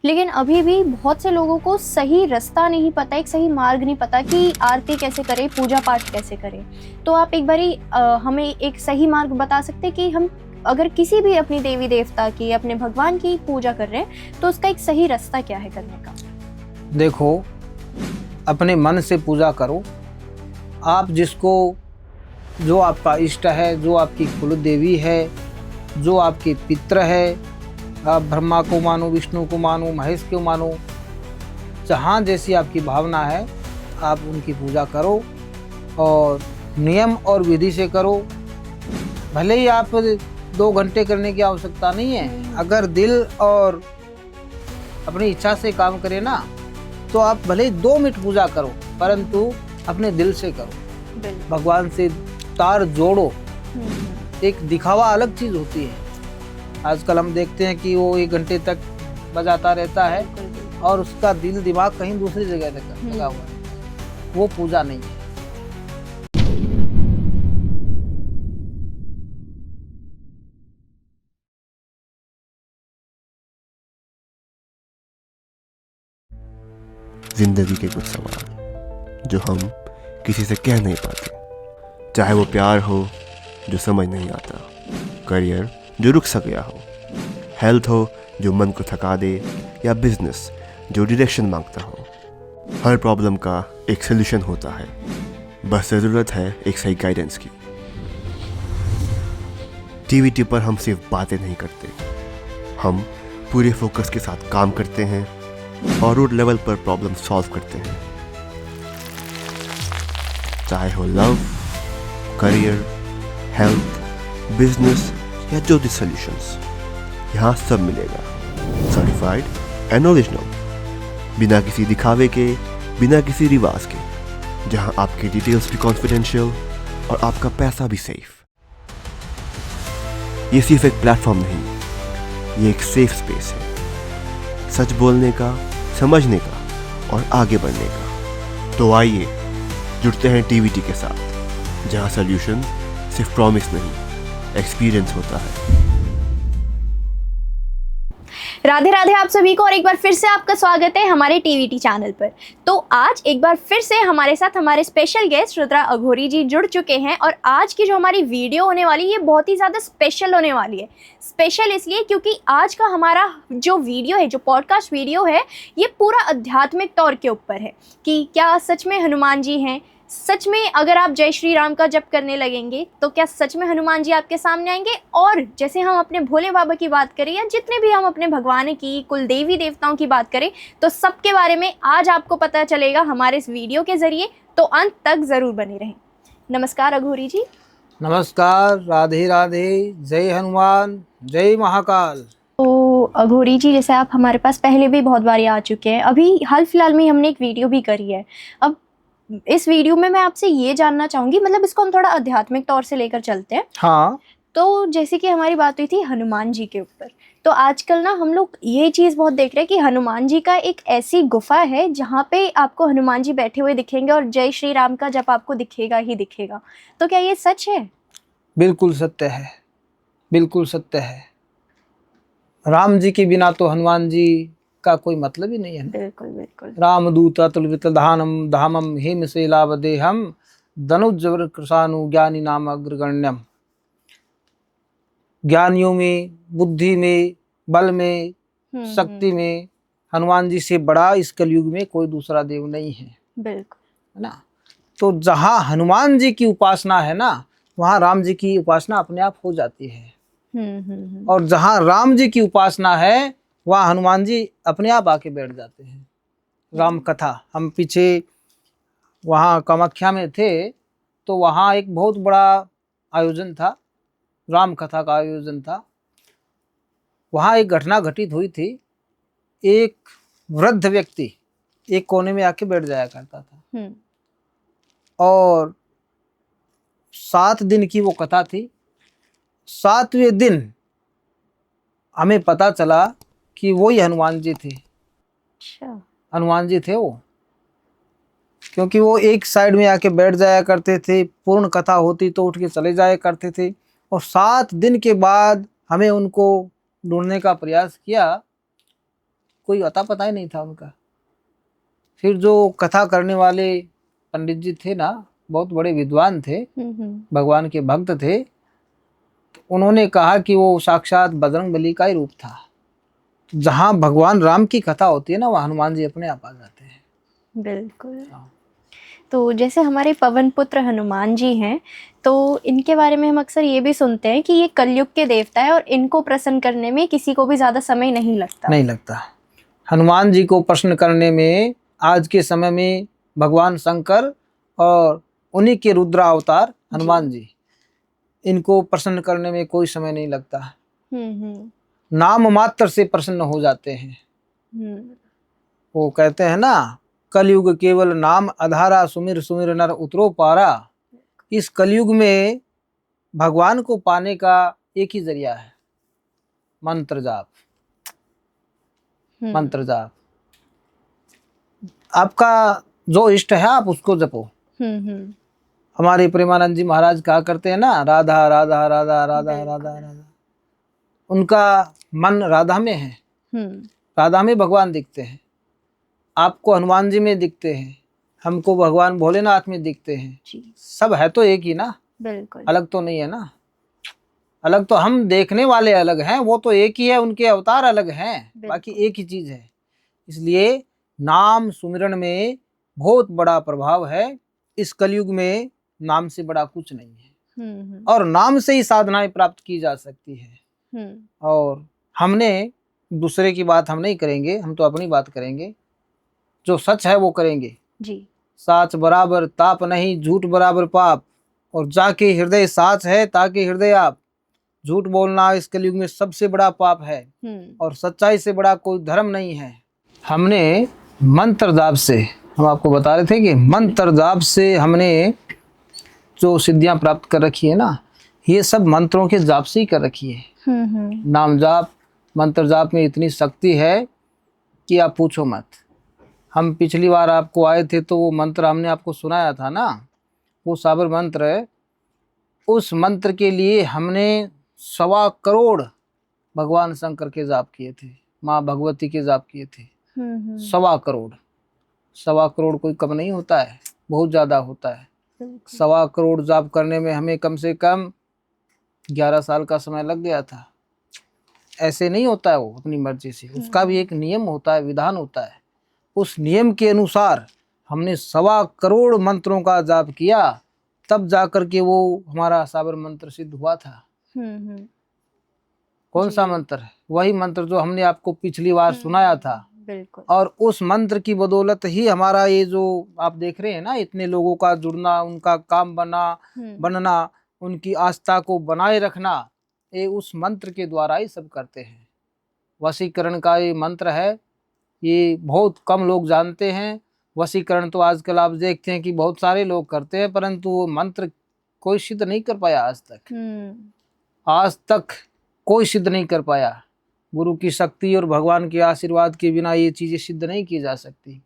लेकिन अभी भी बहुत से लोगों को सही रास्ता नहीं पता, एक सही मार्ग नहीं पता कि आरती कैसे करें, पूजा पाठ कैसे करें। तो आप एक बारी हमें एक सही मार्ग बता सकते हैं कि हम अगर किसी भी अपनी देवी देवता की, अपने भगवान की पूजा कर रहे हैं तो उसका एक सही रास्ता क्या है करने का? देखो, अपने मन से पूजा करो। आप जिसको, जो आपका इष्ट है, जो आपकी कुल देवी है, जो आपके पितृ है, आप ब्रह्मा को मानो, विष्णु को मानो, महेश को मानो, जहाँ जैसी आपकी भावना है आप उनकी पूजा करो और नियम और विधि से करो। भले ही आप 2 घंटे करने की आवश्यकता नहीं है। अगर दिल और अपनी इच्छा से काम करें ना, तो आप भले ही 2 मिनट पूजा करो, परंतु अपने दिल से करो, भगवान से तार जोड़ो। एक दिखावा अलग चीज होती है। आजकल हम देखते हैं कि वो 1 घंटे तक बजाता रहता है और उसका दिल दिमाग कहीं दूसरी जगह लगा हुआ है। वो पूजा नहीं है। जिंदगी के कुछ सवाल जो हम किसी से कह नहीं पाते, चाहे वो प्यार हो जो समझ नहीं आता, करियर जो रुक सा गया हो, हेल्थ हो जो मन को थका दे, या बिजनेस जो डायरेक्शन मांगता हो। हर प्रॉब्लम का एक सलूशन होता है, बस ज़रूरत है एक सही गाइडेंस की। टीवीटी पर हम सिर्फ बातें नहीं करते, हम पूरे फोकस के साथ काम करते हैं और रूट लेवल पर प्रॉब्लम सॉल्व करते हैं। चाहे हो लव, करियर, हेल्थ, बिजनेस या जो भी सॉल्यूशंस, यहाँ सब मिलेगा। सर्टिफाइड एंड ओरिजिनल, बिना किसी दिखावे के, बिना किसी रिवाज के, जहाँ आपकी डिटेल्स भी कॉन्फिडेंशियल और आपका पैसा भी सेफ। ये सिर्फ एक प्लेटफॉर्म नहीं, ये एक सेफ स्पेस है, सच बोलने का, समझने का और आगे बढ़ने का। तो आइए जुड़ते हैं टीवीटी के साथ, जहां सॉल्यूशन सिर्फ प्रॉमिस नहीं, एक्सपीरियंस होता है। राधे राधे आप सभी को, और एक बार फिर से आपका स्वागत है हमारे टीवीटी चैनल पर। तो आज एक बार फिर से हमारे साथ हमारे स्पेशल गेस्ट रुद्रा अघोरी जी जुड़ चुके हैं, और आज की जो हमारी वीडियो होने वाली है ये बहुत ही ज़्यादा स्पेशल होने वाली है। स्पेशल इसलिए क्योंकि आज का हमारा जो वीडियो है, जो पॉडकास्ट वीडियो है, ये पूरा आध्यात्मिक तौर के ऊपर है कि क्या सच में हनुमान जी हैं। सच में अगर आप जय श्री राम का जप करने लगेंगे तो क्या सच में हनुमान जी आपके सामने आएंगे। और जैसे हम अपने भोले बाबा की बात करें या जितने भी हम अपने भगवान की, कुल देवी देवताओं की बात करें, तो सबके बारे में आज आपको पता चलेगा हमारे इस वीडियो के जरिए। तो अंत तक ज़रूर बने रहें। नमस्कार अघोरी जी। नमस्कार, राधे राधे, जय हनुमान, जय महाकाल। तो अघोरी जी, जैसे आप हमारे पास पहले भी बहुत बार आ चुके हैं, अभी हाल फिलहाल में हमने एक वीडियो भी करी है। अब इस वीडियो में मैं आपसे ये जानना चाहूँगी, मतलब इसको हम थोड़ा आध्यात्मिक तौर से लेकर चलते हैं। हाँ, तो जैसे कि हमारी बात हुई थी हनुमान जी के ऊपर, तो आजकल ना हम लोग ये चीज़ बहुत देख रहे हैं कि हनुमान जी का एक ऐसी गुफा है जहाँ पे आपको हनुमान जी बैठे हुए दिखेंगे और जय श्री राम का जप आपको दिखेगा ही दिखेगा। तो क्या ये सच है? बिल्कुल सत्य है, बिल्कुल सत्य है। राम जी के बिना तो हनुमान जी का कोई मतलब ही नहीं है। बिल्कुल बिल्कुल। रामदूत अतुलित धानम धामम हेम शैलावदेहम धनुज्वर कृशानु ज्ञानी नाम अग्रगण्यम। ज्ञानियों में, बुद्धि में, बल में, शक्ति में हनुमान जी से बड़ा इस कलयुग में कोई दूसरा देव नहीं है। बिल्कुल, है ना। तो जहाँ हनुमान जी की उपासना है ना, वहाँ राम जी की उपासना अपने आप हो जाती है। और जहाँ राम जी की उपासना है वहाँ हनुमान जी अपने आप आके बैठ जाते हैं। राम कथा, हम पीछे वहाँ कामाख्या में थे तो वहाँ एक बहुत बड़ा आयोजन था, राम कथा का आयोजन था। वहाँ एक घटना घटित हुई थी। एक वृद्ध व्यक्ति एक कोने में आके बैठ जाया करता था, और 7 दिन की वो कथा थी। 7वें दिन हमें पता चला कि वो ही हनुमान जी थे। हनुमान जी थे वो, क्योंकि वो एक साइड में आके बैठ जाया करते थे, पूर्ण कथा होती तो उठ के चले जाया करते थे। और 7 दिन के बाद हमें उनको ढूंढने का प्रयास किया कोई अता पता ही नहीं था उनका। फिर जो कथा करने वाले पंडित जी थे ना, बहुत बड़े विद्वान थे, भगवान के भक्त थे, तो उन्होंने कहा कि वो साक्षात बजरंगबली का ही रूप था। जहाँ भगवान राम की कथा होती है ना, वहाँ हनुमान जी अपने आप आ जाते हैं। बिल्कुल। तो जैसे हमारे पवन पुत्र हनुमान जी हैं, तो इनके बारे में हम अक्सर ये भी सुनते हैं कि ये कलयुग के देवता है और इनको प्रसन्न करने में किसी को भी ज़्यादा समय नहीं लगता। हनुमान जी को प्रसन्न करने में आज के समय में भगवान शंकर और उन्हीं के रुद्र अवतार हनुमान जी, इनको प्रसन्न करने में कोई समय नहीं लगता। नाम मात्र से प्रसन्न हो जाते हैं। वो कहते हैं ना, कलयुग केवल नाम आधारा, सुमिर सुमिर नर उतरो पारा। इस कलयुग में भगवान को पाने का एक ही जरिया है, मंत्र जाप। मंत्र जाप, आपका जो इष्ट है आप उसको जपो। हमारे प्रेमानंद जी महाराज कहा करते हैं ना, राधा राधा राधा राधा राधा राधा। उनका मन राधा में है, राधा में भगवान दिखते हैं। आपको हनुमान जी में दिखते हैं, हमको भगवान भोलेनाथ में दिखते हैं। सब है तो एक ही ना, बिल्कुल अलग तो नहीं है ना। अलग तो हम देखने वाले अलग हैं, वो तो एक ही है, उनके अवतार अलग हैं, बाकी एक ही चीज है। इसलिए नाम सुमिरन में बहुत बड़ा प्रभाव है। इस कलयुग में नाम से बड़ा कुछ नहीं है, और नाम से ही साधनाएं प्राप्त की जा सकती है। और हमने दूसरे की बात हम नहीं करेंगे, हम तो अपनी बात करेंगे। जो सच है वो करेंगे जी। साच बराबर ताप नहीं, झूठ बराबर पाप। और जाके हृदय साच है ताकि हृदय आप। झूठ बोलना इस कलयुग में सबसे बड़ा पाप है, और सच्चाई से बड़ा कोई धर्म नहीं है। हमने मंत्र जाप से, हम आपको बता रहे थे कि मंत्र जाप से हमने जो सिद्धियां प्राप्त कर रखी है ना, ये सब मंत्रों के जाप से ही कर रखी है। नाम जाप, मंत्र जाप में इतनी शक्ति है कि आप पूछो मत। हम पिछली बार आपको आए थे तो वो मंत्र हमने आपको सुनाया था ना, वो साबर मंत्र है। उस मंत्र के लिए हमने 1.25 करोड़ भगवान शंकर के जाप किए थे, माँ भगवती के जाप किए थे। 1.25 करोड़। 1.25 करोड़ कोई कम नहीं होता है, बहुत ज्यादा होता है। 1.25 करोड़ जाप करने में हमें कम से कम 11 साल का समय लग गया था। ऐसे नहीं होता है वो अपनी मर्जी से, उसका भी एक नियम होता है, विधान होता है। उस नियम के अनुसार हमने 1.25 करोड़ मंत्रों का जाप किया, तब जाकर के वो हमारा साबर मंत्र सिद्ध हुआ था। कौन सा मंत्र है? वही मंत्र जो हमने आपको पिछली बार सुनाया था। बिल्कुल। और उस मंत्र की बदौलत ही हमारा ये जो आप देख रहे हैं ना, इतने लोगों का जुड़ना, उनका काम बनना, उनकी आस्था को बनाए रखना, ये उस मंत्र के द्वारा ही सब करते हैं। वशीकरण का ये मंत्र है, ये बहुत कम लोग जानते हैं। वशीकरण तो आजकल आप देखते हैं कि बहुत सारे लोग करते हैं, परंतु वो मंत्र कोई सिद्ध नहीं कर पाया आज तक। आज तक कोई सिद्ध नहीं कर पाया। गुरु की शक्ति और भगवान के आशीर्वाद के बिना ये चीजें सिद्ध नहीं की जा सकती।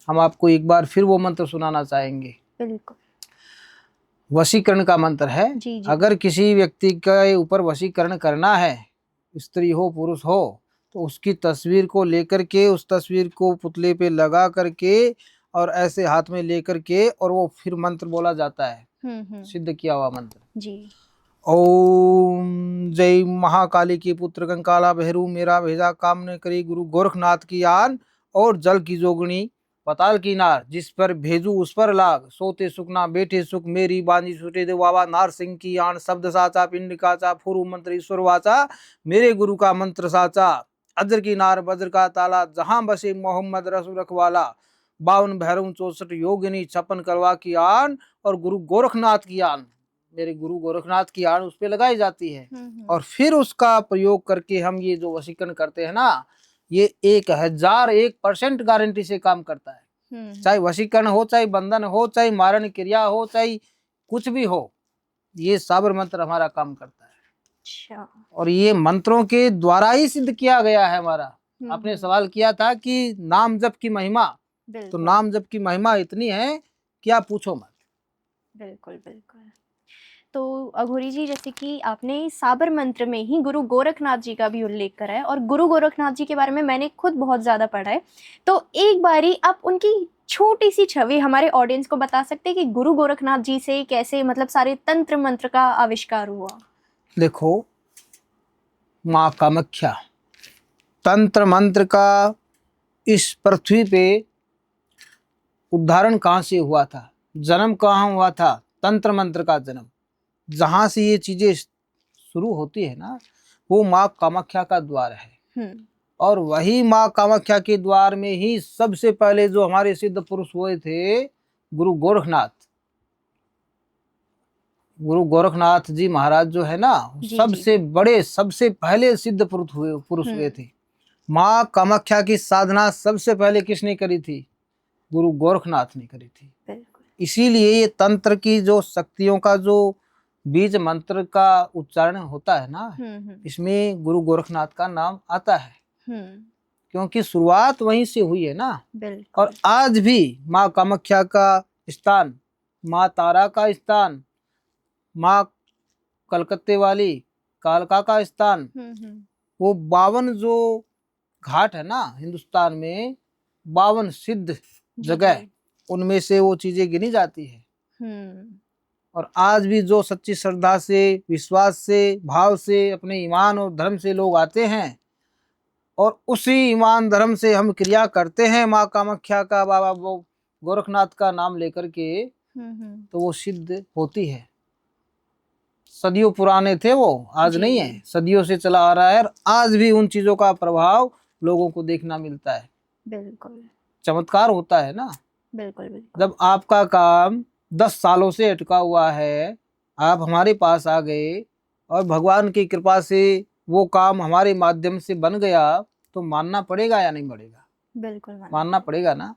हम आपको एक बार फिर वो मंत्र सुनाना चाहेंगे। बिल्कुल। वशीकरण का मंत्र है। जी। अगर किसी व्यक्ति के ऊपर वशीकरण करना है, स्त्री हो पुरुष हो, तो उसकी तस्वीर को लेकर के, उस तस्वीर को पुतले पे लगा करके और ऐसे हाथ में लेकर के, और वो फिर मंत्र बोला जाता है, सिद्ध किया हुआ मंत्र जी। ओम जय महाकाली के पुत्र कंकाला भैरू, मेरा भेजा काम न करी गुरु गोरखनाथ की आन। और जल की जोगणी पताल की नार, जिस पर भेजू उस पर लाग। सोते सुख ना बैठे सुख, मेरी बांझी छूटे दे बाबा। नार सिंह की आन, शब्द साचा पिंड काचा। फुरु मंत्र ईश्वर वाचा, मेरे गुरु का मंत्र साचा। अजर की नार बज्र का ताला, जहां बसे मोहम्मद रसू रखवाला। 52 भैरव 64 योगिनी, 56 करवा की आन। और गुरु गोरखनाथ की आन, मेरे गुरु गोरखनाथ की आन उस पे लगाई जाती है। और फिर उसका प्रयोग करके हम ये जो वशीकरण करते हैं ना, ये 1001% गारंटी से काम करता है। चाहे वशीकरण हो, चाहे बंधन हो, चाहे मारण क्रिया हो, चाहे कुछ भी हो, ये साबर मंत्र हमारा काम करता है। अच्छा। और ये मंत्रों के द्वारा ही सिद्ध किया गया है हमारा। आपने सवाल किया था कि नाम जप की महिमा, तो नाम जप की महिमा इतनी है कि आप पूछो मत। बिल्कुल बिल्कुल। तो अघोरी जी, जैसे कि आपने साबर मंत्र में ही गुरु गोरखनाथ जी का भी उल्लेख करा है और गुरु गोरखनाथ जी के बारे में मैंने खुद बहुत ज़्यादा पढ़ा है, तो एक बारी आप उनकी छोटी सी छवि हमारे ऑडियंस को बता सकते हैं कि गुरु गोरखनाथ जी से कैसे मतलब सारे तंत्र मंत्र का आविष्कार हुआ? देखो, माँ कामाख्या, तंत्र मंत्र का इस पृथ्वी पे उद्धारण कहाँ से हुआ था, जन्म कहाँ हुआ था? तंत्र मंत्र का जन्म। जहाँ से ये चीजें शुरू होती है ना, वो माँ कामाख्या का द्वार है। और वही माँ कामाख्या के द्वार में ही सबसे पहले जो हमारे सिद्ध पुरुष हुए थे, गुरु गोरखनाथ, गुरु गोरखनाथ जी महाराज जो है ना, सबसे बड़े सबसे पहले सिद्ध पुरुष हुए थे। माँ कामाख्या की साधना सबसे पहले किसने करी थी? गुरु गोरखनाथ ने करी थी। इसीलिए ये तंत्र की जो शक्तियों का जो बीज मंत्र का उच्चारण होता है ना, इसमें गुरु गोरखनाथ का नाम आता है, क्योंकि शुरुआत वहीं से हुई है ना। और आज भी माँ कामाख्या का स्थान, माँ तारा का स्थान, माँ कलकत्ते वाली कालका का स्थान, वो 52 जो घाट है ना हिंदुस्तान में, 52 सिद्ध जगह, उनमें से वो चीजें गिनी जाती है। और आज भी जो सच्ची श्रद्धा से, विश्वास से, भाव से, अपने ईमान और धर्म से लोग आते हैं और उसी ईमान धर्म से हम क्रिया करते हैं माँ कामाख्या का, बाबा वो गोरखनाथ का नाम लेकर के, तो वो सिद्ध होती है। सदियों पुराने थे वो, आज नहीं है, सदियों से चला आ रहा है और आज भी उन चीजों का प्रभाव लोगों को देखना मिलता है। बिल्कुल चमत्कार होता है ना। बिल्कुल। जब आपका काम 10 सालों से अटका हुआ है, आप हमारे पास आ गए और भगवान की कृपा से वो काम हमारे माध्यम से बन गया, तो मानना पड़ेगा या नहीं पड़ेगा? बिल्कुल मानना पड़ेगा ना।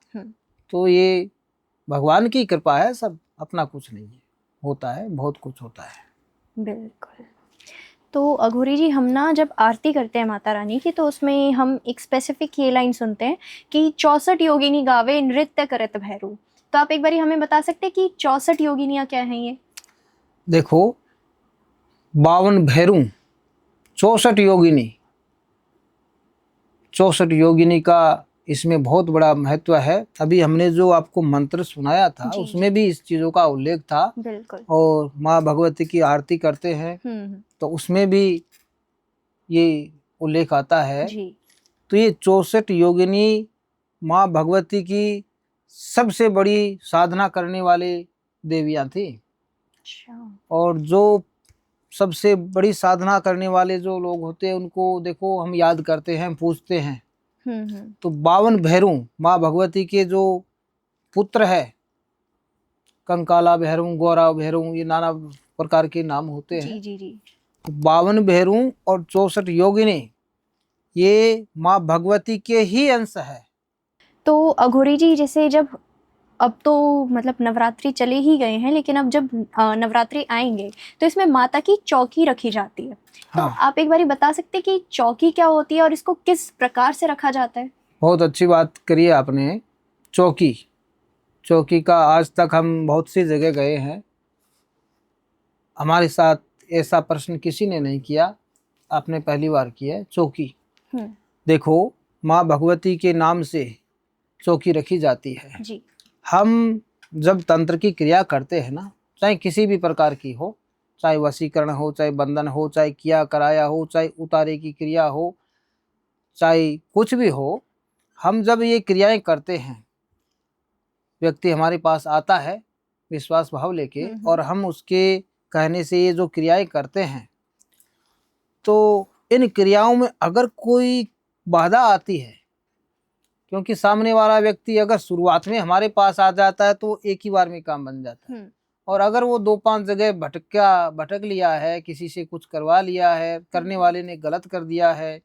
तो ये भगवान की कृपा है, सब अपना कुछ नहीं है, होता है बहुत कुछ होता है। बिल्कुल। तो अघोरी जी, हम ना जब आरती करते हैं माता रानी की, तो उसमें हम एक स्पेसिफिक ये लाइन सुनते हैं कि 64 योगिनी गावे नृत्य करत भैरू। तो आप एक बारी हमें बता सकते हैं कि 64 योगिनियाँ क्या हैं ये? देखो, 52 भैरू, 64 योगिनी, 64 योगिनी का इसमें बहुत बड़ा महत्व है। अभी हमने जो आपको मंत्र सुनाया था उसमें भी इस चीजों का उल्लेख था। बिल्कुल। और माँ भगवती की आरती करते हैं तो उसमें भी ये उल्लेख आता है। तो ये 64 योगिनी माँ भगवती की सबसे बड़ी साधना करने वाले देवियां थी। और जो सबसे बड़ी साधना करने वाले जो लोग होते हैं, उनको देखो हम याद करते हैं, पूजते हैं। तो 52 भैरू माँ भगवती के जो पुत्र है, कंकाला भैरू, गौरा भैरू, ये नाना प्रकार के नाम होते हैं। तो 52 भैरू और 64 योगिनी ये माँ भगवती के ही अंश है। तो अघोरी जी, जैसे जब अब तो मतलब नवरात्रि चले ही गए हैं, लेकिन अब जब नवरात्रि आएंगे तो इसमें माता की चौकी रखी जाती है। तो आप एक बारी बता सकते हैं कि चौकी क्या होती है और इसको किस प्रकार से रखा जाता है? बहुत अच्छी बात करी है आपने। चौकी का आज तक हम बहुत सी जगह गए हैं, हमारे साथ ऐसा प्रश्न किसी ने नहीं किया, आपने पहली बार किया है। चौकी, देखो माँ भगवती के नाम से चौकी रखी जाती है जी। हम जब तंत्र की क्रिया करते हैं ना, चाहे किसी भी प्रकार की हो, चाहे वशीकरण हो, चाहे बंधन हो, चाहे किया कराया हो, चाहे उतारे की क्रिया हो, चाहे कुछ भी हो, हम जब ये क्रियाएं करते हैं, व्यक्ति हमारे पास आता है विश्वास भाव लेके और हम उसके कहने से ये जो क्रियाएं करते हैं, तो इन क्रियाओं में अगर कोई बाधा आती है, क्योंकि सामने वाला व्यक्ति अगर शुरुआत में हमारे पास आ जाता है तो एक ही बार में काम बन जाता है। और अगर वो 2-5 जगह भटक लिया है, किसी से कुछ करवा लिया है, करने वाले ने गलत कर दिया है,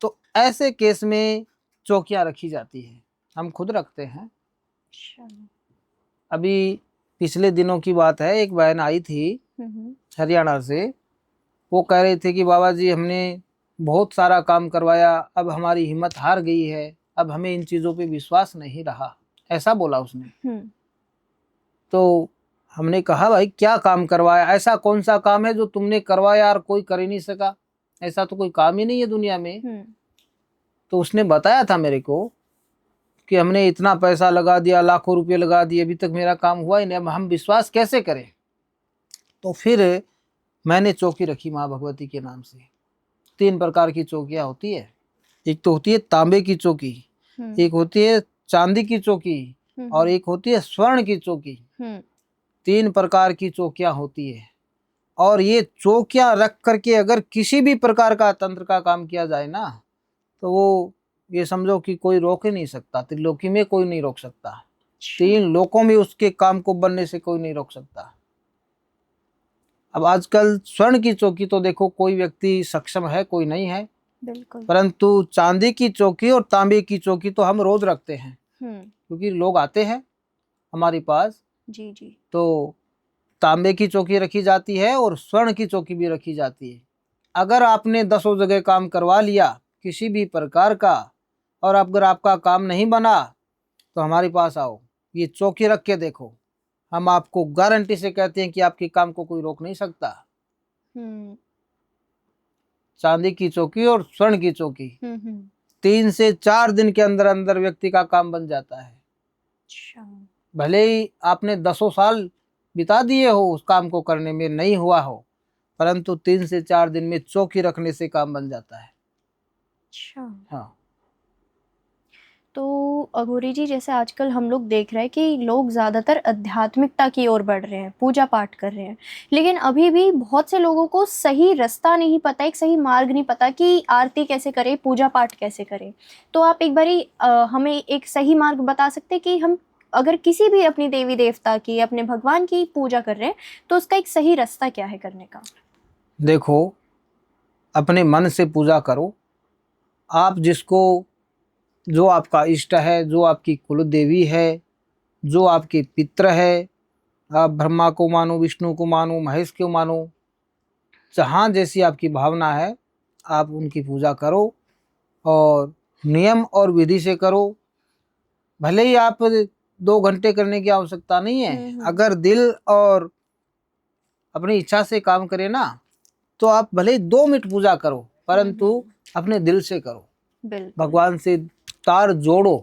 तो ऐसे केस में चौकियां रखी जाती है। हम खुद रखते हैं। अभी पिछले दिनों की बात है, एक बहन आई थी हरियाणा से। वो कह रहे थे कि बाबा जी हमने बहुत सारा काम करवाया, अब हमारी हिम्मत हार गई है, अब हमें इन चीज़ों पे विश्वास नहीं रहा, ऐसा बोला उसने। तो हमने कहा भाई क्या काम करवाया, ऐसा कौन सा काम है जो तुमने करवाया और कोई कर ही नहीं सका, ऐसा तो कोई काम ही नहीं है दुनिया में। तो उसने बताया था मेरे को कि हमने इतना पैसा लगा दिया, लाखों रुपए लगा दिए, अभी तक मेरा काम हुआ ही नहीं, अब हम विश्वास कैसे करें। तो फिर मैंने चौकी रखी माँ भगवती के नाम से। 3 प्रकार की चौकियाँ होती है, एक तो होती है तांबे की चौकी, एक होती है चांदी की चौकी और एक होती है स्वर्ण की चौकी। 3 प्रकार की चौकियाँ होती है और ये चौकियाँ रख करके अगर किसी भी प्रकार का तंत्र का काम किया जाए ना, तो वो ये समझो कि कोई रोक ही नहीं सकता, त्रिलोकी में कोई नहीं रोक सकता, 3 लोकों में उसके काम को बनने से कोई नहीं रोक सकता। अब आजकल स्वर्ण की चौकी तो देखो कोई व्यक्ति सक्षम है, कोई नहीं है, बिल्कुल। परंतु चांदी की चौकी और तांबे की चौकी तो हम रोज रखते हैं, क्योंकि लोग आते हैं हमारे पास। जी जी। तो तांबे की चौकी रखी जाती है और स्वर्ण की चौकी भी रखी जाती है। अगर आपने 10 जगह काम करवा लिया किसी भी प्रकार का और अगर आपका काम नहीं बना तो हमारे पास आओ, ये चौकी रख के देखो, हम आपको गारंटी से कहते हैं कि आपके काम को कोई रोक नहीं सकता। चांदी की चौकी और स्वर्ण की चौकी 3 से 4 दिन के अंदर अंदर व्यक्ति का काम बन जाता है। भले ही आपने 10 साल बिता दिए हो उस काम को करने में, नहीं हुआ हो, परंतु 3 से 4 दिन में चौकी रखने से काम बन जाता है। हाँ। तो अघोरी जी, जैसे आजकल हम लोग देख रहे हैं कि लोग ज़्यादातर आध्यात्मिकता की ओर बढ़ रहे हैं, पूजा पाठ कर रहे हैं, लेकिन अभी भी बहुत से लोगों को सही रास्ता नहीं पता, एक सही मार्ग नहीं पता कि आरती कैसे करें, पूजा पाठ कैसे करें। तो आप एक बारी हमें एक सही मार्ग बता सकते हैं कि हम अगर किसी भी अपनी देवी देवता की, अपने भगवान की पूजा कर रहे हैं तो उसका एक सही रास्ता क्या है करने का? देखो, अपने मन से पूजा करो। आप जिसको, जो आपका इष्ट है, जो आपकी कुल देवी है, जो आपके पितृ है, आप ब्रह्मा को मानो, विष्णु को मानो, महेश को मानो, जहाँ जैसी आपकी भावना है आप उनकी पूजा करो और नियम और विधि से करो। भले ही आप 2 घंटे करने की आवश्यकता नहीं है, अगर दिल और अपनी इच्छा से काम करे ना तो आप भले ही 2 मिनट पूजा करो, परंतु अपने दिल से करो, भगवान से तार जोड़ो।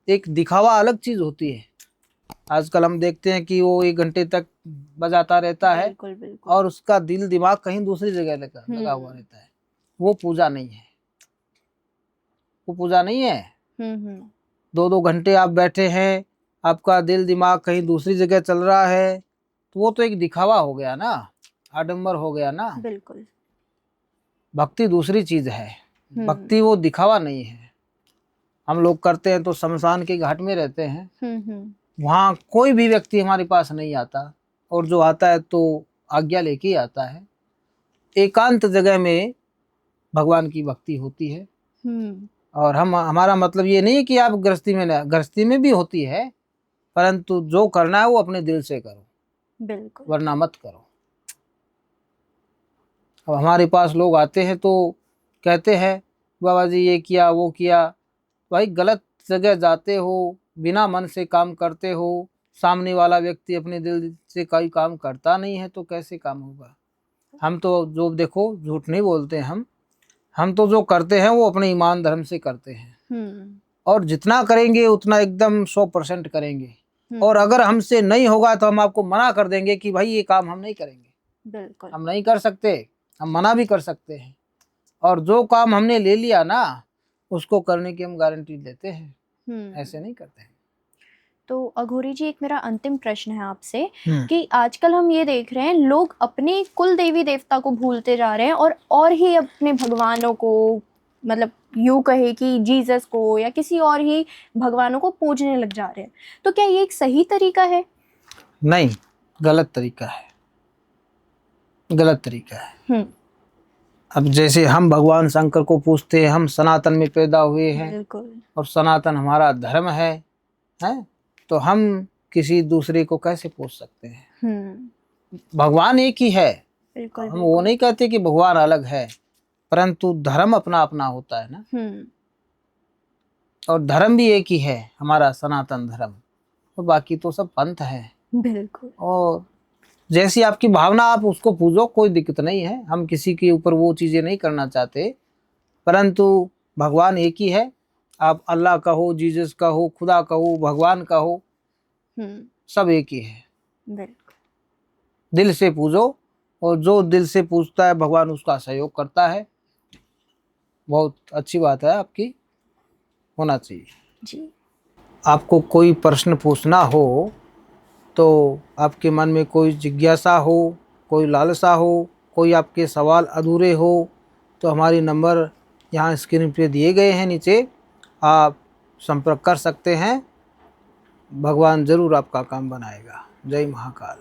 एक दिखावा अलग चीज होती है। आजकल हम देखते हैं कि वो 1 घंटे तक बजाता रहता है और उसका दिल दिमाग कहीं दूसरी जगह लगा हुआ रहता है। वो पूजा नहीं है, वो पूजा नहीं है। 2-2 घंटे आप बैठे हैं, आपका दिल दिमाग कहीं दूसरी जगह चल रहा है, तो वो तो एक दिखावा हो गया ना, आडंबर हो गया ना। बिल्कुल। भक्ति दूसरी चीज है, भक्ति वो दिखावा नहीं है। हम लोग करते हैं तो शमशान के घाट में रहते हैं, वहाँ कोई भी व्यक्ति हमारे पास नहीं आता, और जो आता है तो आज्ञा लेके ही आता है। एकांत जगह में भगवान की भक्ति होती है। और हमारा मतलब ये नहीं है कि आप गृहस्थी में ना, गृहस्थी में भी होती है, परंतु जो करना है वो अपने दिल से करो, बिल्कुल, वरना मत करो। अब हमारे पास लोग आते हैं तो कहते हैं बाबा जी ये किया वो किया। भाई गलत जगह जाते हो, बिना मन से काम करते हो, सामने वाला व्यक्ति अपने दिल से कोई काम करता नहीं है तो कैसे काम होगा। हम तो जो देखो झूठ नहीं बोलते, हम तो जो करते हैं वो अपने ईमान धर्म से करते हैं, और जितना करेंगे उतना एकदम 100% करेंगे। और अगर हमसे नहीं होगा तो हम आपको मना कर देंगे कि भाई ये काम हम नहीं करेंगे, बिल्कुल हम नहीं कर सकते, हम मना भी कर सकते हैं। और जो काम हमने ले लिया ना उसको करने की हम गारंटी देते हैं, ऐसे नहीं करते हैं। तो अघोरी जी, एक मेरा अंतिम प्रश्न है आपसे कि आजकल हम ये देख रहे हैं लोग अपने कुल देवी देवता को भूलते जा रहे हैं और ही अपने भगवानों को, मतलब यूँ कहे कि जीसस को या किसी और ही भगवानों को पूजने लग जा रहे हैं। तो क्या ये एक सही तरीका है? नहीं, गलत तरीका है, गलत तरीका है। अब जैसे हम भगवान शंकर को पूजते हैं, हम सनातन में पैदा हुए हैं और सनातन हमारा धर्म है, तो हम किसी दूसरे को कैसे पूज सकते हैं? भगवान एक ही है, हम वो नहीं कहते कि भगवान अलग है, परंतु धर्म अपना अपना होता है ना। और धर्म भी एक ही है, हमारा सनातन धर्म, तो बाकी तो सब पंथ है। बिल्कुल। और जैसी आपकी भावना आप उसको पूजो, कोई दिक्कत नहीं है। हम किसी के ऊपर वो चीज़ें नहीं करना चाहते, परंतु भगवान एक ही है। आप अल्लाह का हो, जीसस का हो, खुदा का हो, भगवान का हो, सब एक ही है। बिल्कुल। दिल से पूजो, और जो दिल से पूजता है भगवान उसका सहयोग करता है। बहुत अच्छी बात है आपकी, होना चाहिए जी। आपको कोई प्रश्न पूछना हो तो आपके मन में कोई जिज्ञासा हो, कोई लालसा हो, कोई आपके सवाल अधूरे हो, तो हमारी नंबर यहाँ स्क्रीन पे दिए गए हैं नीचे, आप संपर्क कर सकते हैं। भगवान ज़रूर आपका काम बनाएगा। जय महाकाल।